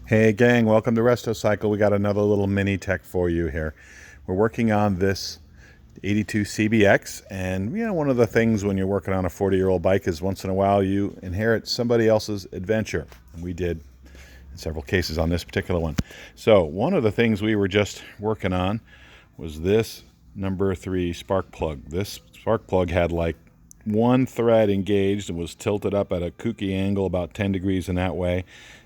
Hey gang, welcome to RestoCycle. We got another little mini tech for you here. We're working on this 82 CBX, and one of the things when you're working on a 40-year-old bike is once in a while you inherit somebody else's adventure. And we did in several cases on this particular one. So one of the things we were just working on was this number 3 spark plug. This spark plug had like one thread engaged and was tilted up at a kooky angle about 10 degrees in that way,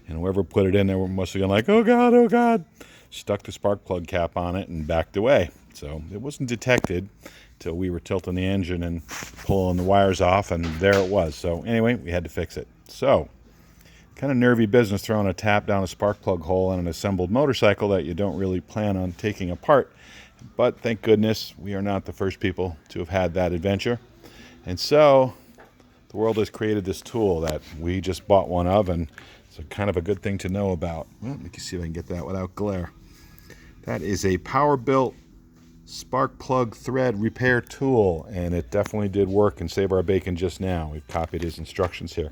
and whoever put it in there must have been like, oh god, stuck the spark plug cap on it and backed away. So it wasn't detected till we were tilting the engine and pulling the wires off, and there it was. So anyway, we had to fix it. So kind of nervy business throwing a tap down a spark plug hole in an assembled motorcycle that you don't really plan on taking apart. But thank goodness we are not the first people to have had that adventure. And so the world has created this tool that we just bought one of, and it's a kind of a good thing to know about. Well, let me see if I can get that without glare. That is a power-built spark plug thread repair tool, and it definitely did work and save our bacon just now. We've copied his instructions here.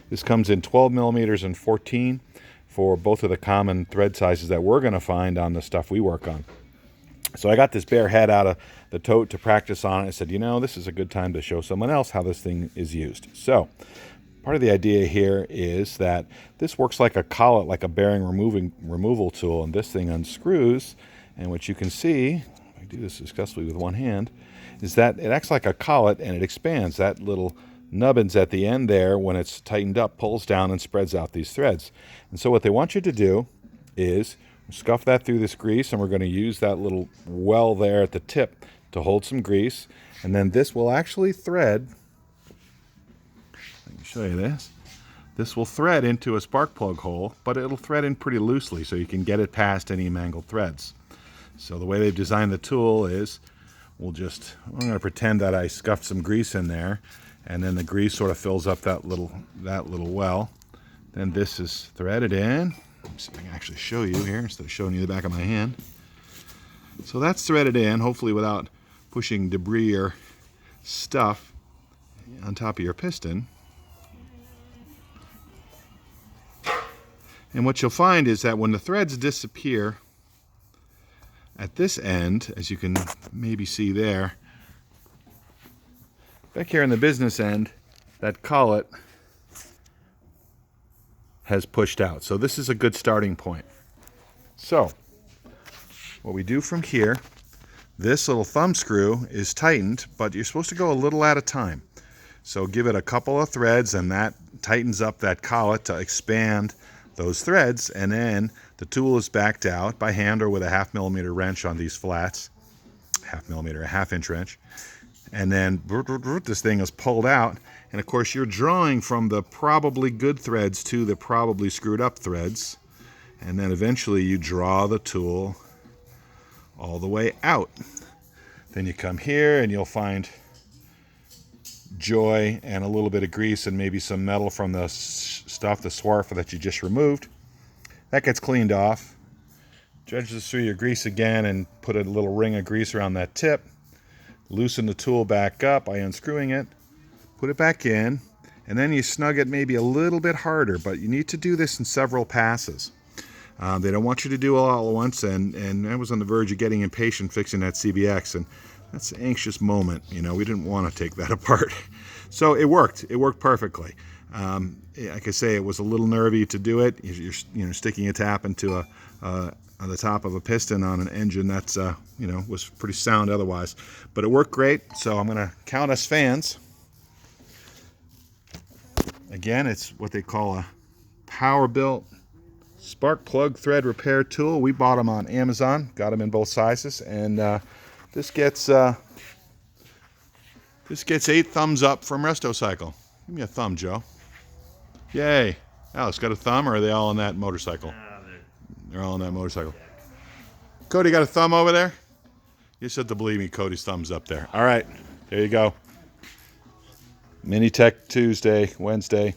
This comes in 12 millimeters and 14 for both of the common thread sizes that we're going to find on the stuff we work on. So I got this bare head out of the tote to practice on it. I said, this is a good time to show someone else how this thing is used. So part of the idea here is that this works like a collet, like a bearing removal tool, and this thing unscrews. And what you can see, if I do this successfully with one hand, is that it acts like a collet and it expands. That little nubbins at the end there, when it's tightened up, pulls down and spreads out these threads. And so what they want you to do is scuff that through this grease, and we're going to use that little well there at the tip to hold some grease, and then this will actually thread. Let me show you this. This will thread into a spark plug hole, but it'll thread in pretty loosely so you can get it past any mangled threads. So the way they've designed the tool is I'm going to pretend that I scuffed some grease in there, and then the grease sort of fills up that little well. Then this is threaded in. Let me see if I can actually show you here instead of showing you the back of my hand. So that's threaded in, hopefully without pushing debris or stuff on top of your piston. And what you'll find is that when the threads disappear at this end, as you can maybe see there, back here in the business end, that collet has pushed out. So this is a good starting point. So what we do from here, this little thumb screw is tightened, but you're supposed to go a little at a time. So give it a couple of threads, and that tightens up that collet to expand those threads, and then the tool is backed out by hand or with a 1/2 millimeter wrench on these flats, 1/2 millimeter, a 1/2 inch wrench, and then this thing is pulled out. And of course you're drawing from the probably good threads to the probably screwed up threads, and then eventually you draw the tool all the way out. Then you come here and you'll find joy and a little bit of grease and maybe some metal from the stuff, the swarf that you just removed. That gets cleaned off. Dredges through your grease again and put a little ring of grease around that tip. Loosen the tool back up by unscrewing it. Put it back in, and then you snug it maybe a little bit harder, but you need to do this in several passes. They don't want you to do it all at once, and I was on the verge of getting impatient fixing that CBX, and that's an anxious moment. We didn't want to take that apart. So it worked. It worked perfectly. Like I say, it was a little nervy to do it. You're sticking a tap into on the top of a piston on an engine that's was pretty sound otherwise, but it worked great. So I'm going to count us fans. Again, it's what they call a power-built spark plug thread repair tool. We bought them on Amazon, got them in both sizes, and this gets 8 thumbs up from RestoCycle. Give me a thumb, Joe. Yay! Alex, got a thumb, or are they all on that motorcycle? They're all on that motorcycle. Cody, got a thumb over there? You said to believe me, Cody's thumbs up there. All right, there you go. MiniTech Tuesday, Wednesday.